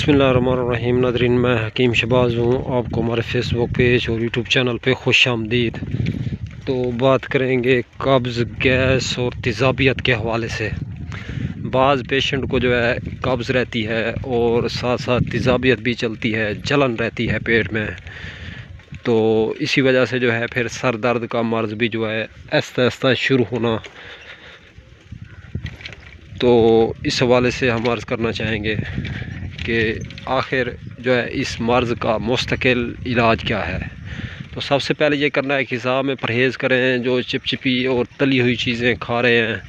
बिस्मिल्लाहिर्रहमानिर्रहीम। नाज़रीन, मैं हकीम शहबाज हूँ। आपको हमारे फेसबुक पेज और यूट्यूब चैनल पे खुश आमदीद। तो बात करेंगे कब्ज़, गैस और तेज़ाबियत के हवाले से। बाज़ पेशेंट को जो है कब्ज़ रहती है और साथ साथ तेज़ाबियत भी चलती है, जलन रहती है पेट में। तो इसी वजह से जो है फिर सर दर्द का मर्ज़ भी जो है आहिस्ता आहिस्ता शुरू होना। तो इस हवाले से हम अर्ज़ करना चाहेंगे कि आखिर जो है इस मर्ज़ का मुस्तकिल इलाज क्या है। तो सबसे पहले ये करना है कि ग़िज़ा में परहेज़ करें। जो चिपचिपी और तली हुई चीज़ें खा रहे हैं,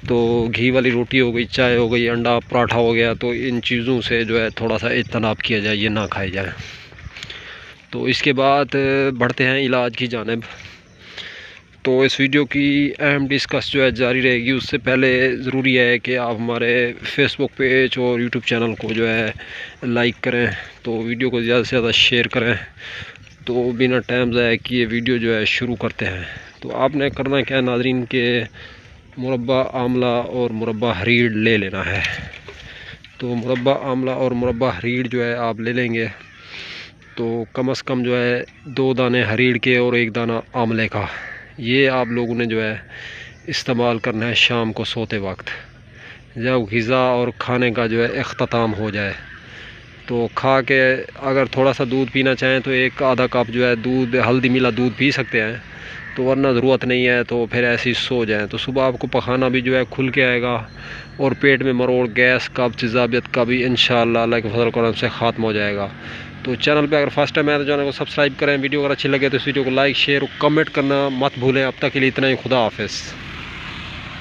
तो घी वाली रोटी हो गई, चाय हो गई, अंडा पराठा हो गया, तो इन चीज़ों से जो है थोड़ा सा इज्तनाब किया जाए, ये ना खाए जाए। तो इसके बाद बढ़ते हैं इलाज की जानिब। तो इस वीडियो की अहम डिस्कस जो है जारी रहेगी। उससे पहले ज़रूरी है कि आप हमारे फेसबुक पेज और यूट्यूब चैनल को जो है लाइक करें, तो वीडियो को ज़्यादा से ज़्यादा शेयर करें। तो बिना टाइम ज़ाया किए वीडियो जो है शुरू करते हैं। तो आपने करना क्या है नाज़रीन, के मुरब्बा आमला और मुरब्बा हरीड़ ले लेना है। तो मुरब्बा आमला और मुरब्बा हरीड़ जो है आप ले लेंगे, तो कम से कम जो है 2 दाने हरीड़ के और 1 दाना आमले का, ये आप लोगों ने जो है इस्तेमाल करना है शाम को सोते वक्त, जब ग़िज़ा और खाने का जो है इख्तिताम हो जाए। तो खा के अगर थोड़ा सा दूध पीना चाहें तो 1 आधा कप जो है दूध, हल्दी मिला दूध पी सकते हैं। तो वरना ज़रूरत नहीं है तो फिर ऐसे ही सो जाएं। तो सुबह आपको पखाना भी जो है खुल के आएगा और पेट में मरोड़, गैस, कब्ज़, तेज़ाबियत का भी इंशाअल्लाह अल्लाह के फज़ल करम से ख़त्म हो जाएगा। तो चैनल पे अगर फर्स्ट टाइम आए तो चैनल को सब्सक्राइब करें। वीडियो अगर अच्छी लगे तो इस वीडियो को लाइक, शेयर और कमेंट करना मत भूलें। अब तक के लिए इतना ही। खुदा हाफ़िज़।